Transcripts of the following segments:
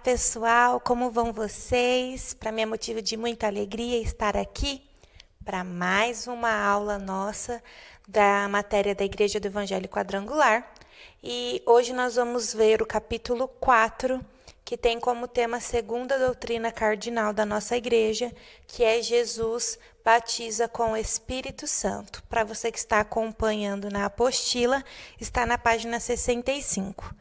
pessoal, como vão vocês? Para mim é motivo de muita alegria estar aqui para mais uma aula nossa da matéria da Igreja do Evangelho Quadrangular. E hoje nós vamos ver o capítulo 4, que tem como tema a segunda doutrina cardinal da nossa igreja, que é Jesus batiza com o Espírito Santo. Para você que está acompanhando na apostila, está na página 65.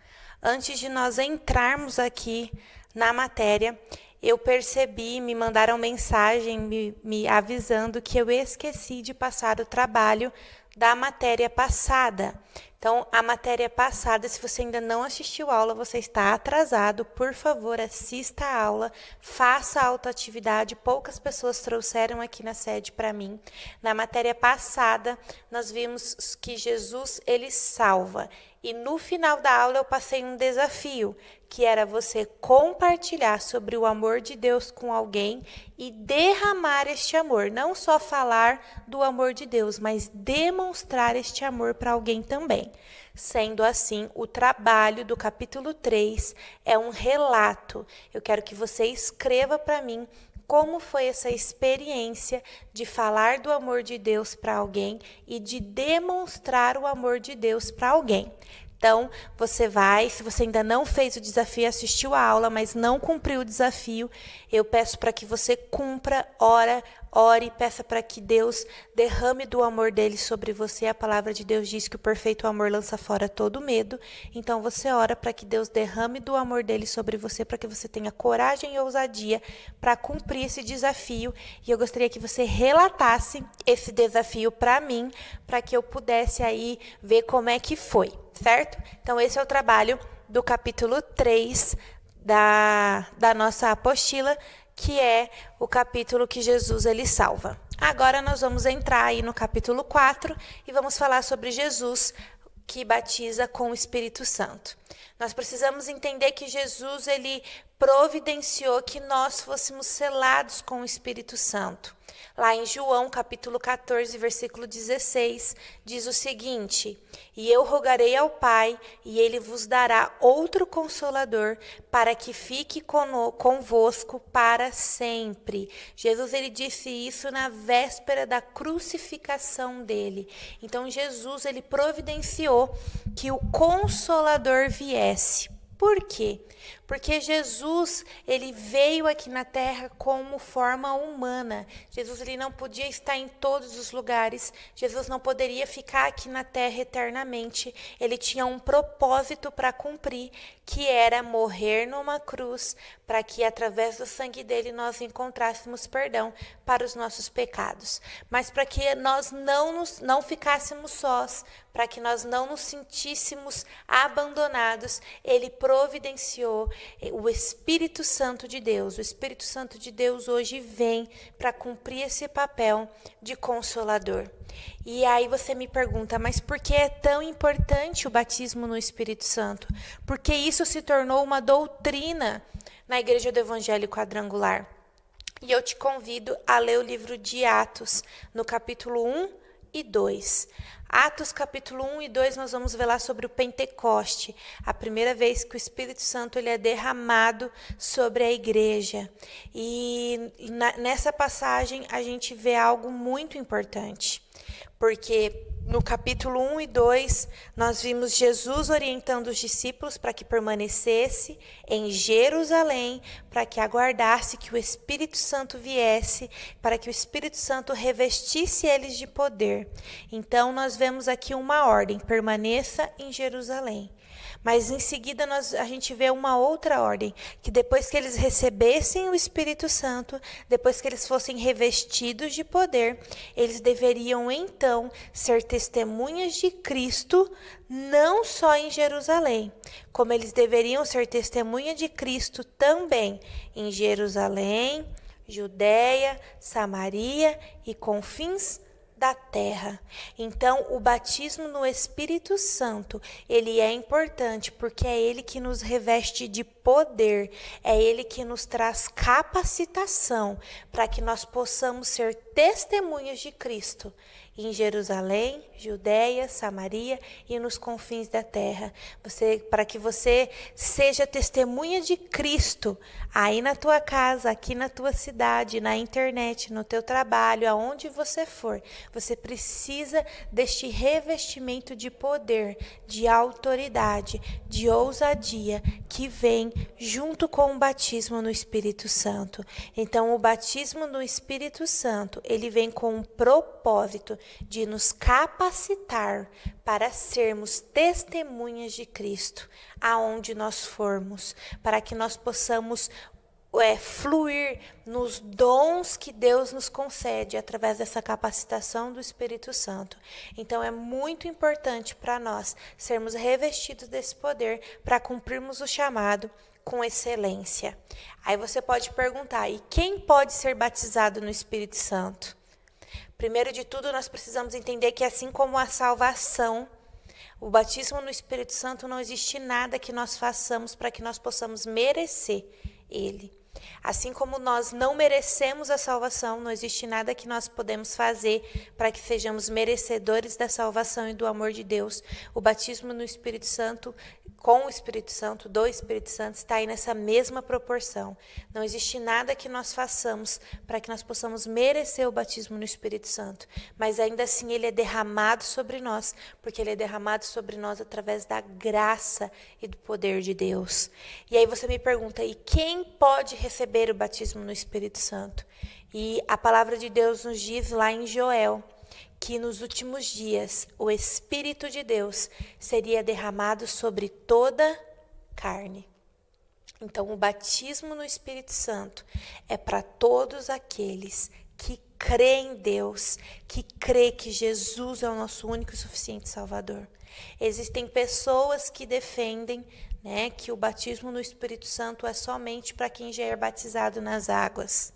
Antes de nós entrarmos aqui na matéria, eu percebi, me mandaram mensagem me avisando que eu esqueci de passar o trabalho da matéria passada. Então, a matéria passada, se você ainda não assistiu a aula, você está atrasado. Por favor, assista a aula, faça a autoatividade. Poucas pessoas trouxeram aqui na sede para mim. Na matéria passada, nós vimos que Jesus, ele salva. E no final da aula eu passei um desafio, que era você compartilhar sobre o amor de Deus com alguém e derramar este amor. Não só falar do amor de Deus, mas demonstrar este amor para alguém também. Sendo assim, o trabalho do capítulo 3 é um relato. Eu quero que você escreva para mim como foi essa experiência de falar do amor de Deus para alguém e de demonstrar o amor de Deus para alguém. Então, você vai, se você ainda não fez o desafio, assistiu a aula, mas não cumpriu o desafio, eu peço para que você cumpra, ore, peça para que Deus derrame do amor dele sobre você. A palavra de Deus diz que o perfeito amor lança fora todo medo. Então, você ora para que Deus derrame do amor dele sobre você, para que você tenha coragem e ousadia para cumprir esse desafio. E eu gostaria que você relatasse esse desafio para mim, para que eu pudesse aí ver como é que foi. Certo? Então, esse é o trabalho do capítulo 3 da nossa apostila, que é o capítulo que Jesus ele salva. Agora nós vamos entrar aí no capítulo 4 e vamos falar sobre Jesus que batiza com o Espírito Santo. Nós precisamos entender que Jesus ele providenciou que nós fôssemos selados com o Espírito Santo. Lá em João, capítulo 14, versículo 16, diz o seguinte: E eu rogarei ao Pai, e ele vos dará outro Consolador, para que fique convosco para sempre. Jesus ele disse isso na véspera da crucificação dele. Então, Jesus ele providenciou que o Consolador viesse. Por quê? Porque Jesus, ele veio aqui na terra como forma humana. Jesus, ele não podia estar em todos os lugares. Jesus não poderia ficar aqui na terra eternamente. Ele tinha um propósito para cumprir, que era morrer numa cruz, para que através do sangue dele nós encontrássemos perdão para os nossos pecados. Mas para que nós não ficássemos sós, para que nós não nos sentíssemos abandonados, ele providenciou o Espírito Santo de Deus. O Espírito Santo de Deus hoje vem para cumprir esse papel de consolador. E aí você me pergunta, mas por que é tão importante o batismo no Espírito Santo? Porque isso se tornou uma doutrina na Igreja do Evangelho Quadrangular. E eu te convido a ler o livro de Atos, no capítulo 1 e 2. Atos capítulo 1 e 2, nós vamos ver lá sobre o Pentecoste, a primeira vez que o Espírito Santo ele é derramado sobre a igreja. E nessa passagem a gente vê algo muito importante, porque no capítulo 1 e 2, nós vimos Jesus orientando os discípulos para que permanecesse em Jerusalém, para que aguardasse que o Espírito Santo viesse, para que o Espírito Santo revestisse eles de poder. Então, nós vemos aqui uma ordem: permaneça em Jerusalém. Mas em seguida a gente vê uma outra ordem, que depois que eles recebessem o Espírito Santo, depois que eles fossem revestidos de poder, eles deveriam então ser testemunhas de Cristo, não só em Jerusalém, como eles deveriam ser testemunha de Cristo também em Jerusalém, Judeia, Samaria e confins da terra. Então, o batismo no Espírito Santo, ele é importante porque é ele que nos reveste de poder, é ele que nos traz capacitação para que nós possamos ser testemunhas de Cristo em Jerusalém, Judéia, Samaria e nos confins da terra. Para que você seja testemunha de Cristo aí na tua casa, aqui na tua cidade, na internet, no teu trabalho, aonde você for. Você precisa deste revestimento de poder, de autoridade, de ousadia que vem junto com o batismo no Espírito Santo. Então, o batismo no Espírito Santo, ele vem com um propósito de nos capacitar para sermos testemunhas de Cristo, aonde nós formos, para que nós possamos fluir nos dons que Deus nos concede através dessa capacitação do Espírito Santo. Então, é muito importante para nós sermos revestidos desse poder para cumprirmos o chamado com excelência. Aí você pode perguntar, e quem pode ser batizado no Espírito Santo? Primeiro de tudo, nós precisamos entender que assim como a salvação, o batismo no Espírito Santo, não existe nada que nós façamos para que nós possamos merecer ele. Assim como nós não merecemos a salvação, não existe nada que nós podemos fazer para que sejamos merecedores da salvação e do amor de Deus. O batismo no Espírito Santo, com o Espírito Santo, do Espírito Santo, está aí nessa mesma proporção. Não existe nada que nós façamos para que nós possamos merecer o batismo no Espírito Santo. Mas ainda assim ele é derramado sobre nós, porque ele é derramado sobre nós através da graça e do poder de Deus. E aí você me pergunta, e quem pode receber o batismo no Espírito Santo? E a palavra de Deus nos diz lá em Joel, que nos últimos dias o Espírito de Deus seria derramado sobre toda carne. Então, o batismo no Espírito Santo é para todos aqueles que creem em Deus, que crê que Jesus é o nosso único e suficiente Salvador. Existem pessoas que defendem, que o batismo no Espírito Santo é somente para quem já é batizado nas águas.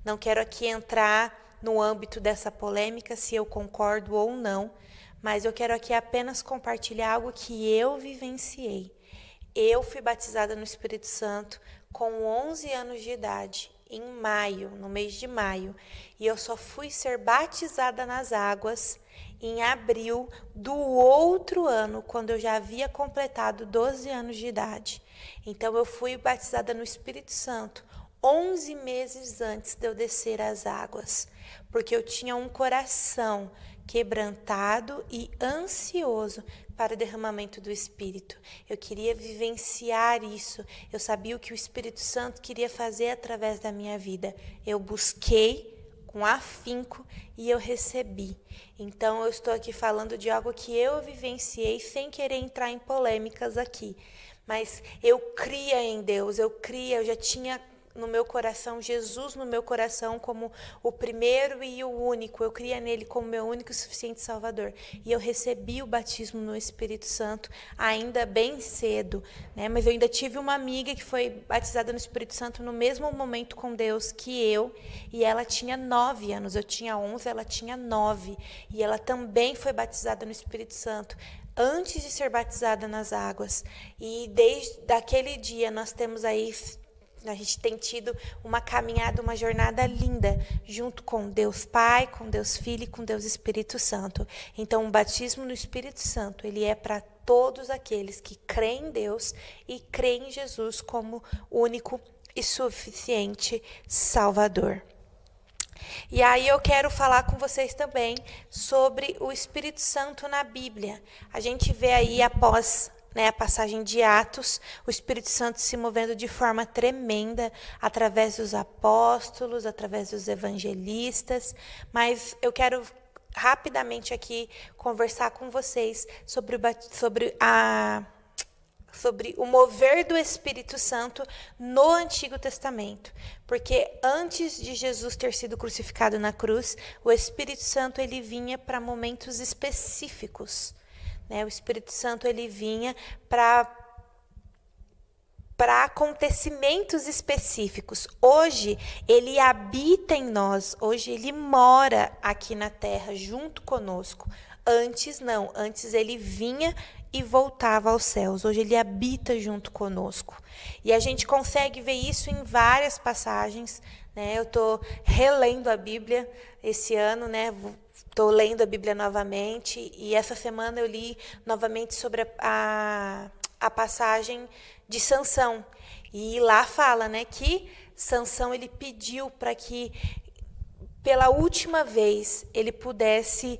Não quero aqui entrar no âmbito dessa polêmica, se eu concordo ou não, mas eu quero aqui apenas compartilhar algo que eu vivenciei. Eu fui batizada no Espírito Santo com 11 anos de idade, em maio, no mês de maio, e eu só fui ser batizada nas águas em abril do outro ano, quando eu já havia completado 12 anos de idade. Então, eu fui batizada no Espírito Santo 11 meses antes de eu descer as águas, porque eu tinha um coração quebrantado e ansioso para o derramamento do Espírito. Eu queria vivenciar isso. Eu sabia o que o Espírito Santo queria fazer através da minha vida. Eu busquei com afinco e eu recebi. Então, eu estou aqui falando de algo que eu vivenciei sem querer entrar em polêmicas aqui. Mas eu cria em Deus, eu já tinha no meu coração, Jesus no meu coração como o primeiro e o único. Eu cria nele como meu único e suficiente Salvador. E eu recebi o batismo no Espírito Santo ainda bem cedo, Mas eu ainda tive uma amiga que foi batizada no Espírito Santo no mesmo momento com Deus que eu, e ela tinha 9 anos. Eu tinha 11, ela tinha 9. E ela também foi batizada no Espírito Santo antes de ser batizada nas águas. E desde aquele dia nós temos aí... A gente tem tido uma caminhada, uma jornada linda, junto com Deus Pai, com Deus Filho e com Deus Espírito Santo. Então, o batismo no Espírito Santo, ele é para todos aqueles que creem em Deus e creem em Jesus como único e suficiente Salvador. E aí eu quero falar com vocês também sobre o Espírito Santo na Bíblia. A gente vê aí após... a passagem de Atos, o Espírito Santo se movendo de forma tremenda através dos apóstolos, através dos evangelistas, mas eu quero rapidamente aqui conversar com vocês sobre o mover do Espírito Santo no Antigo Testamento, porque antes de Jesus ter sido crucificado na cruz, o Espírito Santo ele vinha para momentos específicos. O Espírito Santo ele vinha para acontecimentos específicos. Hoje ele habita em nós, hoje ele mora aqui na terra junto conosco. Antes não, antes ele vinha e voltava aos céus. Hoje ele habita junto conosco. E a gente consegue ver isso em várias passagens, Eu estou relendo a Bíblia esse ano, estou lendo a Bíblia novamente e essa semana eu li novamente sobre a passagem de Sansão. E lá fala, né, que Sansão ele pediu para que pela última vez ele pudesse,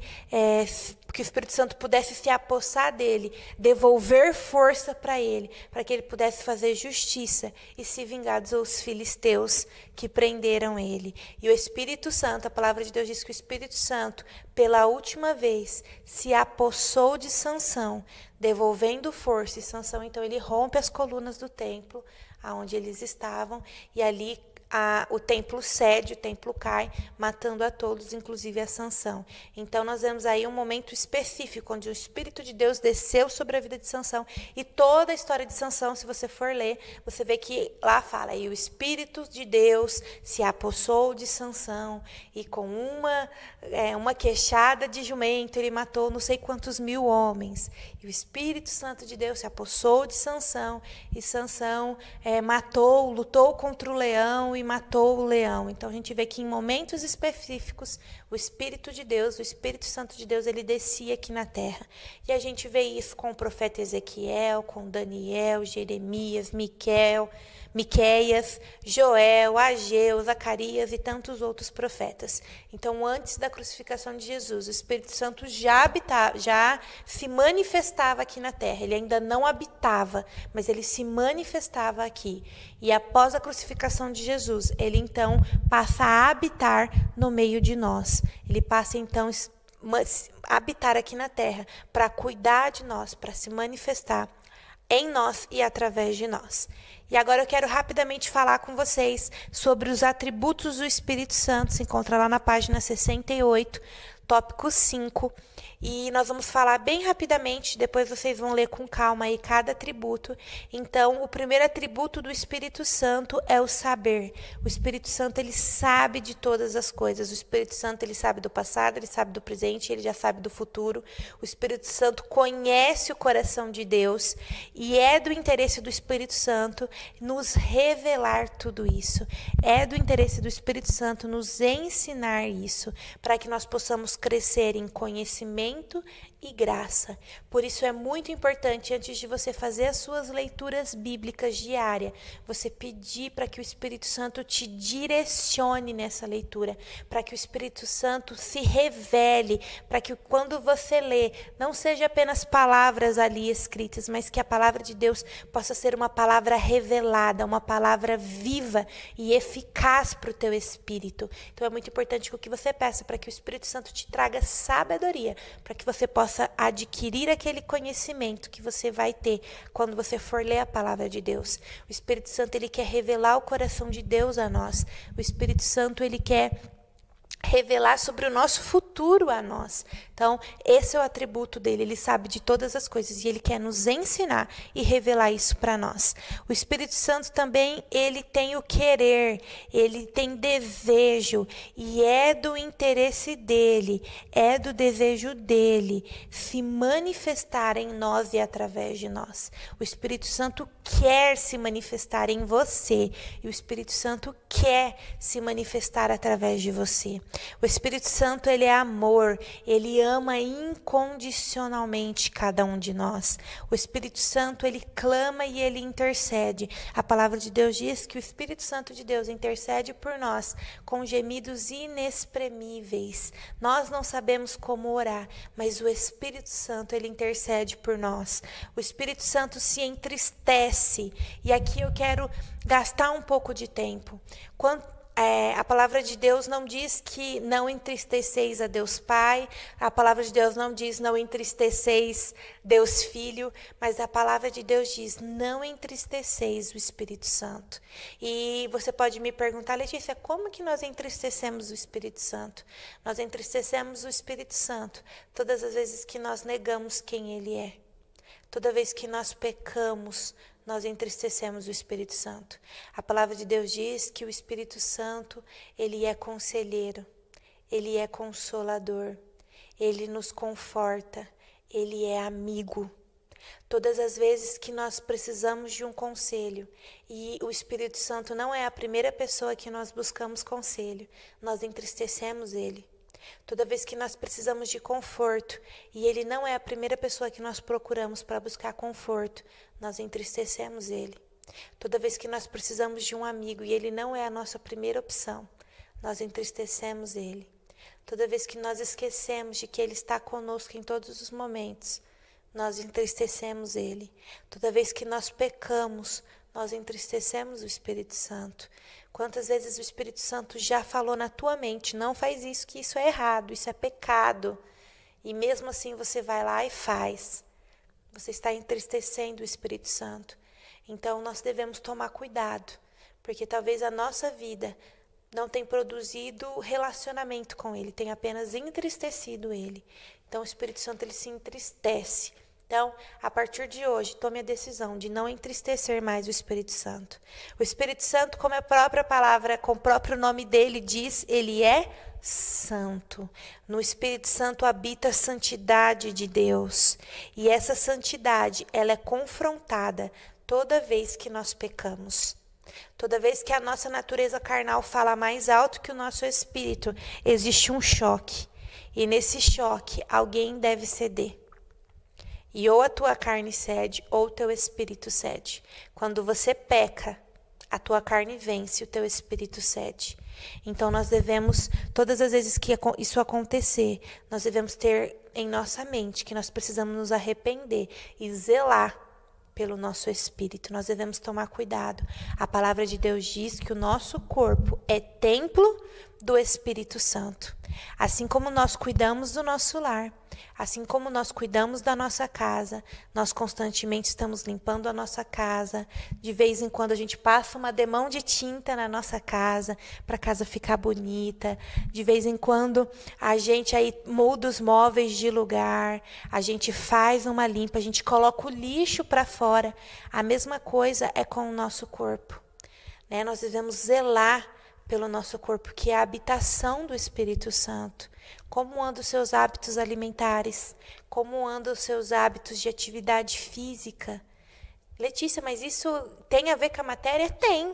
que o Espírito Santo pudesse se apossar dele, devolver força para ele, para que ele pudesse fazer justiça e se vingar dos filisteus que prenderam ele. E o Espírito Santo, a palavra de Deus diz que o Espírito Santo, pela última vez, se apossou de Sansão, devolvendo força. E Sansão, então, ele rompe as colunas do templo, aonde eles estavam, e ali o templo cede, o templo cai, matando a todos, inclusive a Sansão. Então, nós vemos aí um momento específico, onde o Espírito de Deus desceu sobre a vida de Sansão. E toda a história de Sansão, se você for ler, você vê que lá fala, e o Espírito de Deus se apossou de Sansão, e com uma queixada de jumento, ele matou não sei quantos mil homens. E o Espírito Santo de Deus se apossou de Sansão, e Sansão lutou contra o leão e matou o leão. Então a gente vê que em momentos específicos o Espírito de Deus, o Espírito Santo de Deus, ele descia aqui na terra. E a gente vê isso com o profeta Ezequiel, com Daniel, Jeremias, Miqueias, Joel, Ageu, Zacarias e tantos outros profetas. Então, antes da crucificação de Jesus, o Espírito Santo já se manifestava aqui na terra. Ele ainda não habitava, mas ele se manifestava aqui. E após a crucificação de Jesus, ele então passa a habitar no meio de nós. Ele passa então a habitar aqui na terra para cuidar de nós, para se manifestar em nós e através de nós. E agora eu quero rapidamente falar com vocês sobre os atributos do Espírito Santo. Se encontra lá na página 68, tópico 5. E nós vamos falar bem rapidamente, depois vocês vão ler com calma aí cada atributo. Então, o primeiro atributo do Espírito Santo é o saber. O Espírito Santo, ele sabe de todas as coisas. O Espírito Santo, ele sabe do passado, ele sabe do presente, ele já sabe do futuro. O Espírito Santo conhece o coração de Deus e é do interesse do Espírito Santo nos revelar tudo isso. É do interesse do Espírito Santo nos ensinar isso, para que nós possamos crescer em conhecimento e graça. Por isso é muito importante, antes de você fazer as suas leituras bíblicas diárias, você pedir para que o Espírito Santo te direcione nessa leitura, para que o Espírito Santo se revele, para que quando você lê, não seja apenas palavras ali escritas, mas que a palavra de Deus possa ser uma palavra revelada, uma palavra viva e eficaz para o teu espírito. Então é muito importante que você peça para que o Espírito Santo te traga sabedoria, para que você possa adquirir aquele conhecimento que você vai ter quando você for ler a palavra de Deus. O Espírito Santo, ele quer revelar o coração de Deus a nós. O Espírito Santo, ele quer revelar sobre o nosso futuro a nós. Então, esse é o atributo dele, ele sabe de todas as coisas e ele quer nos ensinar e revelar isso para nós. O Espírito Santo também, ele tem o querer, ele tem desejo e é do interesse dele, é do desejo dele se manifestar em nós e através de nós. O Espírito Santo quer se manifestar em você e o Espírito Santo quer se manifestar através de você. O Espírito Santo, ele é amor, ele ama incondicionalmente cada um de nós. O Espírito Santo, ele clama e ele intercede. A palavra de Deus diz que o Espírito Santo de Deus intercede por nós com gemidos inexprimíveis. Nós não sabemos como orar, mas o Espírito Santo, ele intercede por nós. O Espírito Santo se entristece. E aqui eu quero gastar um pouco de tempo. A palavra de Deus não diz que não entristeceis a Deus Pai, a palavra de Deus não diz não entristeceis Deus Filho, mas a palavra de Deus diz não entristeceis o Espírito Santo. E você pode me perguntar, Letícia, como que nós entristecemos o Espírito Santo? Nós entristecemos o Espírito Santo todas as vezes que nós negamos quem Ele é. Toda vez que nós pecamos, nós entristecemos o Espírito Santo. A palavra de Deus diz que o Espírito Santo, ele é conselheiro, ele é consolador, ele nos conforta, ele é amigo. Todas as vezes que nós precisamos de um conselho e o Espírito Santo não é a primeira pessoa que nós buscamos conselho, nós entristecemos ele. Toda vez que nós precisamos de conforto e Ele não é a primeira pessoa que nós procuramos para buscar conforto, nós entristecemos Ele. Toda vez que nós precisamos de um amigo e Ele não é a nossa primeira opção, nós entristecemos Ele. Toda vez que nós esquecemos de que Ele está conosco em todos os momentos, nós entristecemos Ele. Toda vez que nós pecamos, nós entristecemos o Espírito Santo. Quantas vezes o Espírito Santo já falou na tua mente, não faz isso, que isso é errado, isso é pecado. E mesmo assim você vai lá e faz. Você está entristecendo o Espírito Santo. Então nós devemos tomar cuidado, porque talvez a nossa vida não tenha produzido relacionamento com Ele, tem apenas entristecido Ele. Então o Espírito Santo ele se entristece. Então, a partir de hoje, tome a decisão de não entristecer mais o Espírito Santo. O Espírito Santo, como a própria palavra, com o próprio nome dele diz, ele é santo. No Espírito Santo habita a santidade de Deus. E essa santidade, ela é confrontada toda vez que nós pecamos. Toda vez que a nossa natureza carnal fala mais alto que o nosso espírito, existe um choque. E nesse choque, alguém deve ceder. E ou a tua carne cede, ou o teu espírito cede. Quando você peca, a tua carne vence, o teu espírito cede. Então nós devemos, todas as vezes que isso acontecer, nós devemos ter em nossa mente que nós precisamos nos arrepender e zelar pelo nosso espírito. Nós devemos tomar cuidado. A palavra de Deus diz que o nosso corpo é templo do Espírito Santo. Assim como nós cuidamos do nosso lar, assim como nós cuidamos da nossa casa, nós constantemente estamos limpando a nossa casa. De vez em quando a gente passa uma demão de tinta na nossa casa, para a casa ficar bonita. De vez em quando a gente aí muda os móveis de lugar, a gente faz uma limpa, a gente coloca o lixo para fora. A mesma coisa é com o nosso corpo, né? Nós devemos zelar pelo nosso corpo, que é a habitação do Espírito Santo. Como andam os seus hábitos alimentares? Como andam os seus hábitos de atividade física? Letícia, mas isso tem a ver com a matéria? Tem,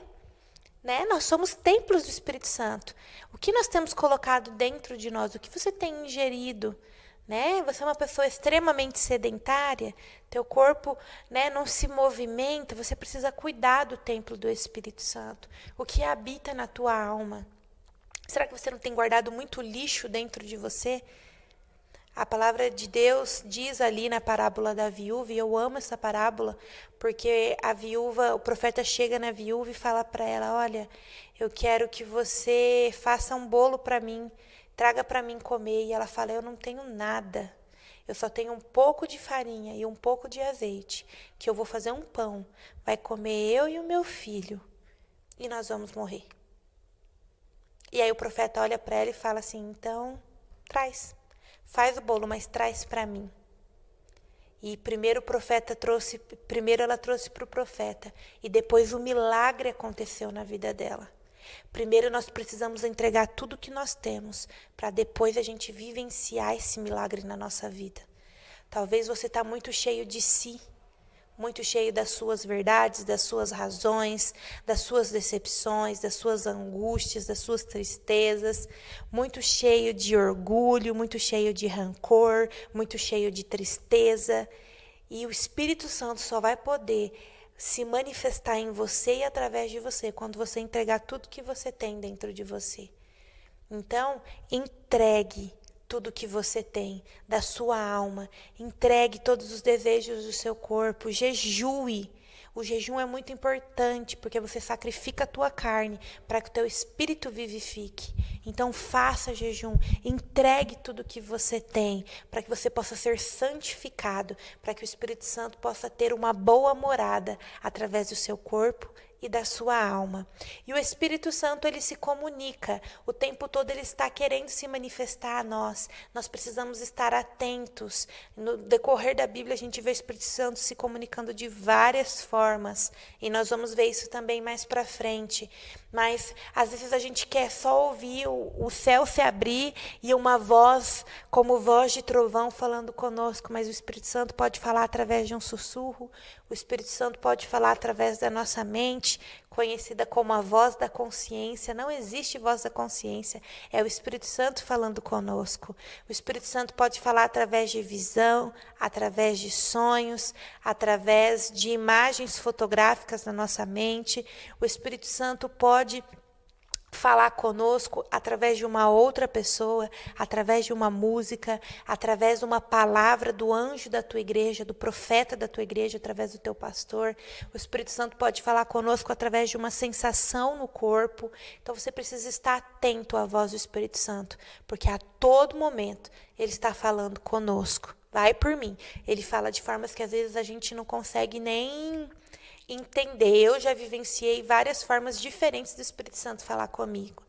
né? Nós somos templos do Espírito Santo. O que nós temos colocado dentro de nós? O que você tem ingerido? Né? Você é uma pessoa extremamente sedentária, teu corpo, né, não se movimenta, você precisa cuidar do templo do Espírito Santo, o que habita na tua alma. Será que você não tem guardado muito lixo dentro de você? A palavra de Deus diz ali na parábola da viúva, e eu amo essa parábola, porque a viúva, o profeta chega na viúva e fala para ela, olha, eu quero que você faça um bolo para mim, traga para mim comer. E ela fala, eu não tenho nada. Eu só tenho um pouco de farinha e um pouco de azeite, que eu vou fazer um pão. Vai comer eu e o meu filho. E nós vamos morrer. E aí o profeta olha para ela e fala assim, então, traz. Faz o bolo, mas traz para mim. E primeiro ela trouxe para o profeta. E depois o milagre aconteceu na vida dela. Primeiro nós precisamos entregar tudo que nós temos, para depois a gente vivenciar esse milagre na nossa vida. Talvez você está muito cheio de si, muito cheio das suas verdades, das suas razões, das suas decepções, das suas angústias, das suas tristezas, muito cheio de orgulho, muito cheio de rancor, muito cheio de tristeza. E o Espírito Santo só vai poder se manifestar em você e através de você, quando você entregar tudo que você tem dentro de você. Então, entregue tudo que você tem, da sua alma, entregue todos os desejos do seu corpo, jejue. O jejum é muito importante, porque você sacrifica a tua carne para que o teu espírito vivifique. Então faça jejum, entregue tudo que você tem, para que você possa ser santificado, para que o Espírito Santo possa ter uma boa morada através do seu corpo e da sua alma. E o Espírito Santo, ele se comunica, o tempo todo ele está querendo se manifestar a nós. Nós precisamos estar atentos. No decorrer da Bíblia a gente vê o Espírito Santo se comunicando de várias formas, e nós vamos ver isso também mais para frente. Mas às vezes a gente quer só ouvir o céu se abrir e uma voz, como voz de trovão, falando conosco, mas o Espírito Santo pode falar através de um sussurro, o Espírito Santo pode falar através da nossa mente, conhecida como a voz da consciência. Não existe voz da consciência, é o Espírito Santo falando conosco. O Espírito Santo pode falar através de visão, através de sonhos, através de imagens fotográficas na nossa mente. O Espírito Santo pode falar conosco através de uma outra pessoa, através de uma música, através de uma palavra do anjo da tua igreja, do profeta da tua igreja, através do teu pastor. O Espírito Santo pode falar conosco através de uma sensação no corpo. Então você precisa estar atento à voz do Espírito Santo, porque a todo momento ele está falando conosco. Vai por mim. Ele fala de formas que às vezes a gente não consegue nem entender. Eu já vivenciei várias formas diferentes do Espírito Santo falar comigo.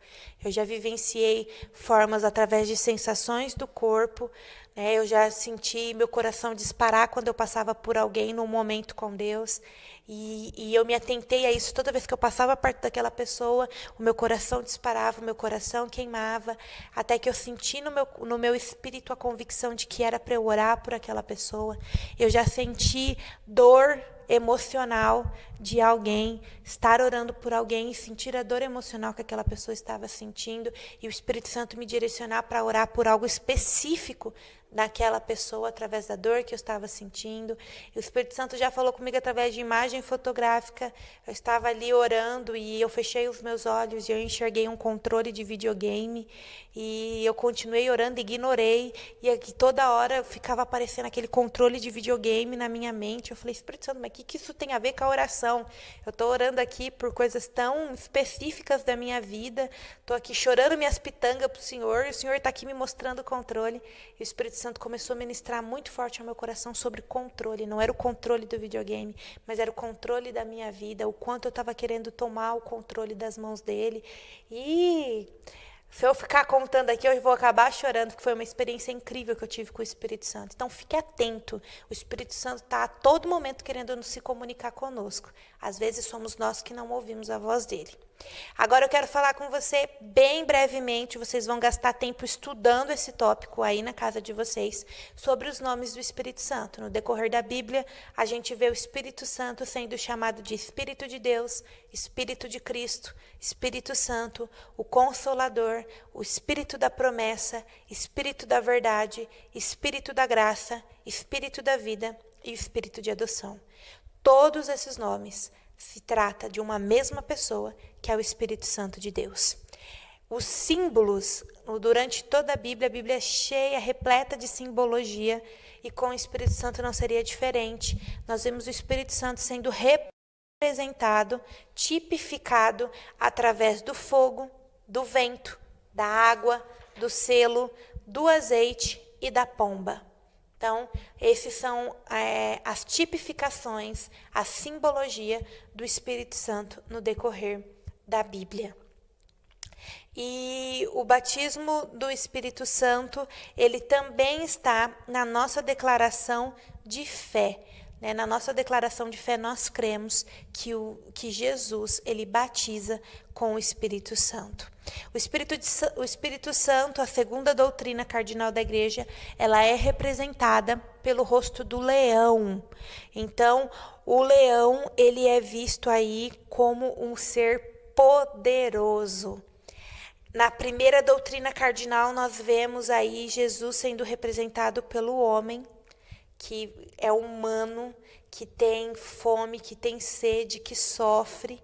Eu já vivenciei formas através de sensações do corpo, né? Eu já senti meu coração disparar quando eu passava por alguém num momento com Deus. E eu me atentei a isso. Toda vez que eu passava perto daquela pessoa, o meu coração disparava, o meu coração queimava, até que eu senti no meu espírito a convicção de que era para eu orar por aquela pessoa. Eu já senti dor emocional de alguém, estar orando por alguém e sentir a dor emocional que aquela pessoa estava sentindo e o Espírito Santo me direcionar para orar por algo específico naquela pessoa através da dor que eu estava sentindo. E o Espírito Santo já falou comigo através de imagem fotográfica. Eu estava ali orando e eu fechei os meus olhos e eu enxerguei um controle de videogame e eu continuei orando, ignorei, e aqui toda hora ficava aparecendo aquele controle de videogame na minha mente. Eu falei, Espírito Santo, mas o que isso tem a ver com a oração? Eu estou orando aqui por coisas tão específicas da minha vida, estou aqui chorando minhas pitangas para o Senhor, e o Senhor está aqui me mostrando o controle. E o Espírito Santo começou a ministrar muito forte ao meu coração sobre controle. Não era o controle do videogame, mas era o controle da minha vida, o quanto eu estava querendo tomar o controle das mãos dele. E se eu ficar contando aqui, eu vou acabar chorando, porque foi uma experiência incrível que eu tive com o Espírito Santo. Então, fique atento. O Espírito Santo está a todo momento querendo se comunicar conosco. Às vezes, somos nós que não ouvimos a voz dele. Agora, eu quero falar com você bem brevemente. Vocês vão gastar tempo estudando esse tópico aí na casa de vocês, sobre os nomes do Espírito Santo. No decorrer da Bíblia, a gente vê o Espírito Santo sendo chamado de Espírito de Deus, Espírito de Cristo, Espírito Santo, o Consolador, o Espírito da promessa, Espírito da verdade, Espírito da graça, Espírito da vida e Espírito de adoção. Todos esses nomes se trata de uma mesma pessoa, que é o Espírito Santo de Deus. Os símbolos, durante toda a Bíblia é cheia, repleta de simbologia, e com o Espírito Santo não seria diferente. Nós vemos o Espírito Santo sendo representado, tipificado através do fogo, do vento, da água, do selo, do azeite e da pomba. Então, esses são as tipificações, a simbologia do Espírito Santo no decorrer da Bíblia. E o batismo do Espírito Santo, ele também está na nossa declaração de fé. Né? Na nossa declaração de fé, nós cremos que Jesus, ele batiza com o Espírito Santo. O Espírito Santo, a segunda doutrina cardinal da igreja, ela é representada pelo rosto do leão. Então, o leão, ele é visto aí como um ser poderoso. Na primeira doutrina cardinal, nós vemos aí Jesus sendo representado pelo homem, que é humano, que tem fome, que tem sede, que sofre.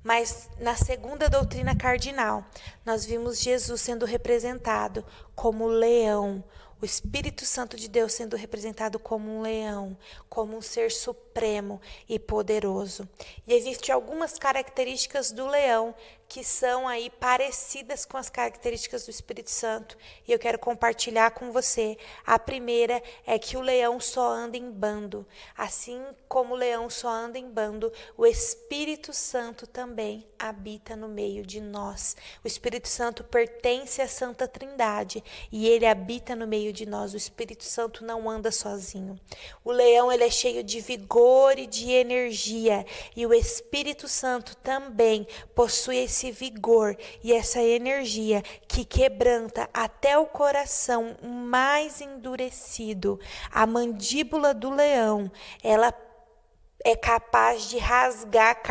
Mas na segunda doutrina cardinal, nós vimos Jesus sendo representado como leão, o Espírito Santo de Deus sendo representado como um leão, como um ser supremo e poderoso. E existem algumas características do leão que são aí parecidas com as características do Espírito Santo, e eu quero compartilhar com você. A primeira é que o leão só anda em bando. Assim como o leão só anda em bando, o Espírito Santo também habita no meio de nós. O Espírito Santo pertence à Santa Trindade e ele habita no meio de nós. O Espírito Santo não anda sozinho. O leão, ele é cheio de vigor e de energia, e o Espírito Santo também possui esse esse vigor e essa energia que quebranta até o coração mais endurecido. A mandíbula do leão, ela é capaz de rasgar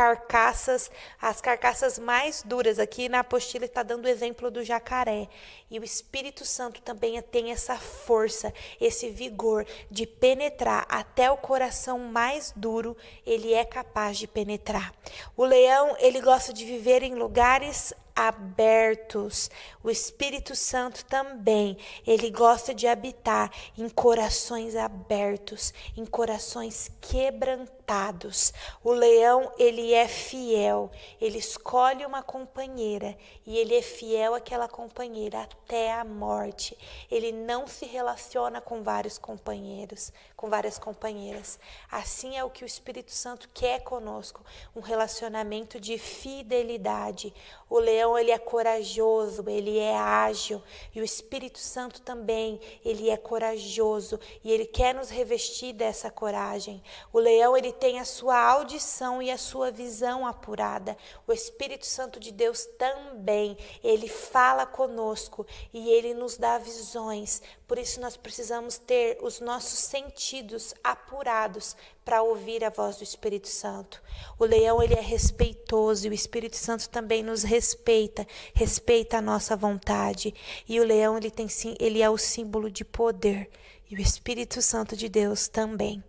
as carcaças mais duras. Aqui na apostila está dando o exemplo do jacaré. E o Espírito Santo também tem essa força, esse vigor de penetrar até o coração mais duro. Ele é capaz de penetrar. O leão, ele gosta de viver em lugares abertos. O Espírito Santo também, ele gosta de habitar em corações abertos, em corações quebrantados. O leão, ele é fiel, ele escolhe uma companheira e ele é fiel àquela companheira até a morte. Ele não se relaciona com vários companheiros, com várias companheiras. Assim é o que o Espírito Santo quer conosco, um relacionamento de fidelidade. O leão, ele é corajoso, ele é ágil, e o Espírito Santo também, ele é corajoso, e ele quer nos revestir dessa coragem. O leão, ele tem a sua audição e a sua visão apurada. O Espírito Santo de Deus também, ele fala conosco e ele nos dá visões. Por isso nós precisamos ter os nossos sentidos apurados para ouvir a voz do Espírito Santo. O leão, ele é respeitoso e o Espírito Santo também nos respeita a nossa vontade. E o leão, ele é o símbolo de poder, e o Espírito Santo de Deus também.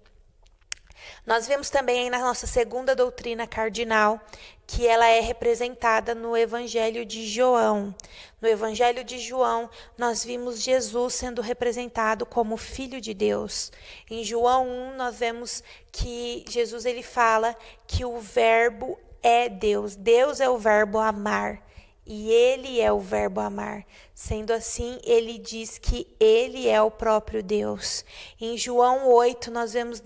Nós vemos também aí na nossa segunda doutrina cardinal que ela é representada no Evangelho de João. No Evangelho de João, nós vimos Jesus sendo representado como Filho de Deus. Em João 1, nós vemos que Jesus, ele fala que o verbo é Deus. Deus é o verbo amar. E ele é o verbo amar. Sendo assim, ele diz que ele é o próprio Deus. Em João 8, nós vemos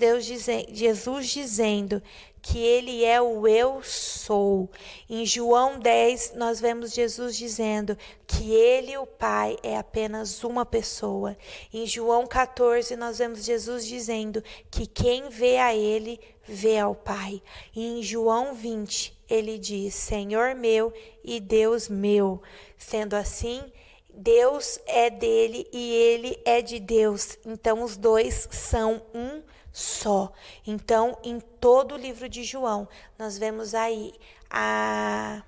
Jesus dizendo que ele é o eu sou. Em João 10, nós vemos Jesus dizendo que ele e o Pai é apenas uma pessoa. Em João 14, nós vemos Jesus dizendo que quem vê a ele, vê ao Pai. E em João 20, ele diz: Senhor meu e Deus meu. Sendo assim, Deus é dele e ele é de Deus. Então, os dois são um só. Então, em todo o livro de João, nós vemos aí a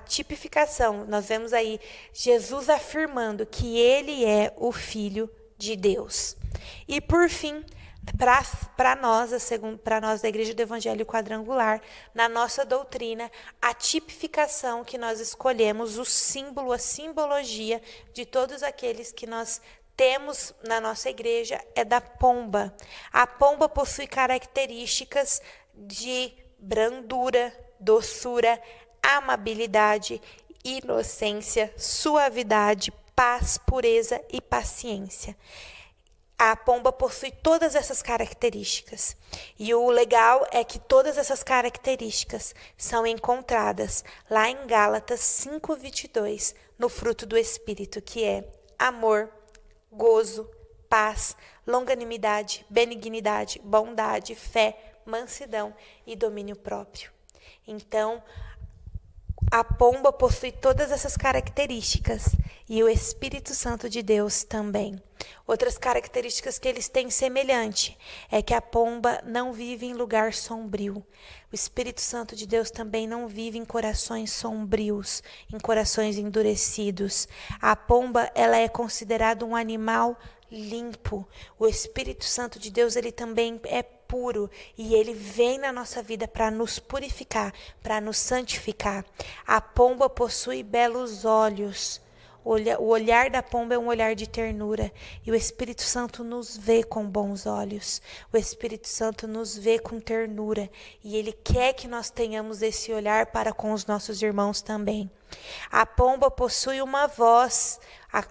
tipificação. Nós vemos aí Jesus afirmando que ele é o Filho de Deus. E por fim, para nós da Igreja do Evangelho Quadrangular, na nossa doutrina, a tipificação que nós escolhemos, o símbolo, a simbologia de todos aqueles que nós temos na nossa igreja é da pomba. A pomba possui características de brandura, doçura, amabilidade, inocência, suavidade, paz, pureza e paciência. A pomba possui todas essas características. E o legal é que todas essas características são encontradas lá em Gálatas 5:22, no fruto do Espírito, que é amor, gozo, paz, longanimidade, benignidade, bondade, fé, mansidão e domínio próprio. Então, a pomba possui todas essas características e o Espírito Santo de Deus também. Outras características que eles têm semelhante é que a pomba não vive em lugar sombrio. O Espírito Santo de Deus também não vive em corações sombrios, em corações endurecidos. A pomba, ela é considerada um animal limpo. O Espírito Santo de Deus, ele também é puro e ele vem na nossa vida para nos purificar, para nos santificar. A pomba possui belos olhos. O olhar da pomba é um olhar de ternura e o Espírito Santo nos vê com bons olhos. O Espírito Santo nos vê com ternura e ele quer que nós tenhamos esse olhar para com os nossos irmãos também. A pomba possui uma voz.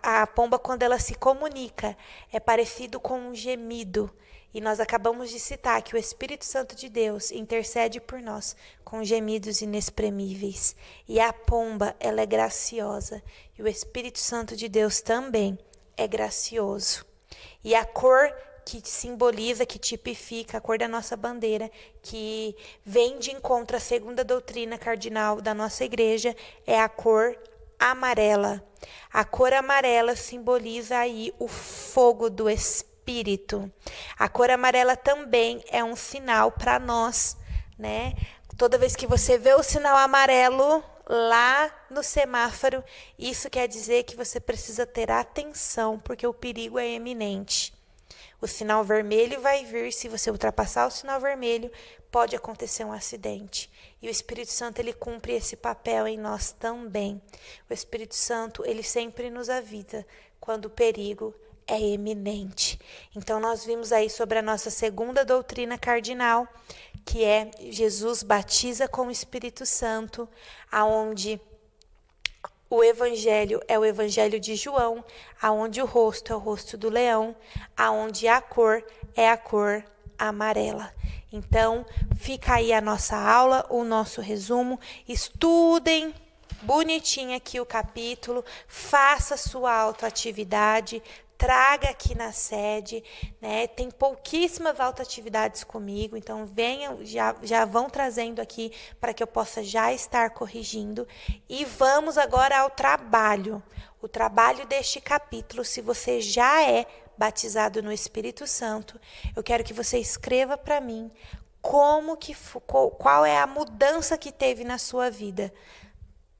A pomba, quando ela se comunica, é parecido com um gemido. E nós acabamos de citar que o Espírito Santo de Deus intercede por nós com gemidos inexprimíveis. E a pomba, ela é graciosa. E o Espírito Santo de Deus também é gracioso. E a cor que simboliza, que tipifica a cor da nossa bandeira, que vem de encontro à segunda doutrina cardinal da nossa igreja, é a cor amarela. A cor amarela simboliza aí o fogo do Espírito. A cor amarela também é um sinal para nós, né? Toda vez que você vê o sinal amarelo lá no semáforo, isso quer dizer que você precisa ter atenção, porque o perigo é iminente. O sinal vermelho vai vir, se você ultrapassar o sinal vermelho, pode acontecer um acidente. E o Espírito Santo, ele cumpre esse papel em nós também. O Espírito Santo, ele sempre nos avisa quando o perigo é iminente. Então, nós vimos aí sobre a nossa segunda doutrina cardinal, que é Jesus batiza com o Espírito Santo, aonde o evangelho é o evangelho de João, aonde o rosto é o rosto do leão, aonde a cor é a cor amarela. Então, fica aí a nossa aula, o nosso resumo. Estudem bonitinho aqui o capítulo, faça sua autoatividade, traga aqui na sede, né? Tem pouquíssimas autoatividades comigo, então venham, já vão trazendo aqui para que eu possa já estar corrigindo. E vamos agora ao trabalho. O trabalho deste capítulo, se você já é batizado no Espírito Santo, eu quero que você escreva para mim qual é a mudança que teve na sua vida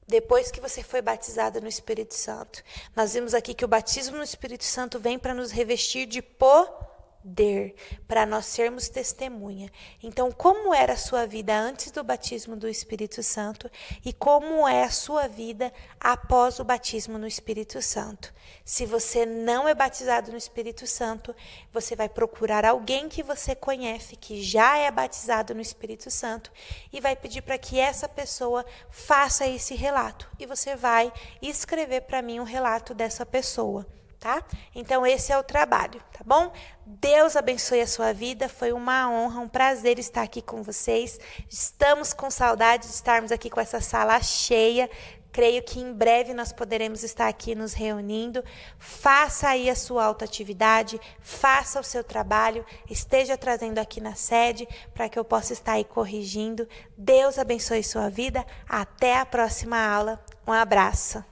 depois que você foi batizado no Espírito Santo. Nós vimos aqui que o batismo no Espírito Santo vem para nos revestir de poder, para nós sermos testemunha. Então, como era a sua vida antes do batismo do Espírito Santo e como é a sua vida após o batismo no Espírito Santo? Se você não é batizado no Espírito Santo, você vai procurar alguém que você conhece, que já é batizado no Espírito Santo, e vai pedir para que essa pessoa faça esse relato. E você vai escrever para mim um relato dessa pessoa. Tá? Então, esse é o trabalho, tá bom? Deus abençoe a sua vida, foi uma honra, um prazer estar aqui com vocês. Estamos com saudade de estarmos aqui com essa sala cheia. Creio que em breve nós poderemos estar aqui nos reunindo. Faça aí a sua autoatividade, faça o seu trabalho, esteja trazendo aqui na sede para que eu possa estar aí corrigindo. Deus abençoe sua vida, até a próxima aula. Um abraço.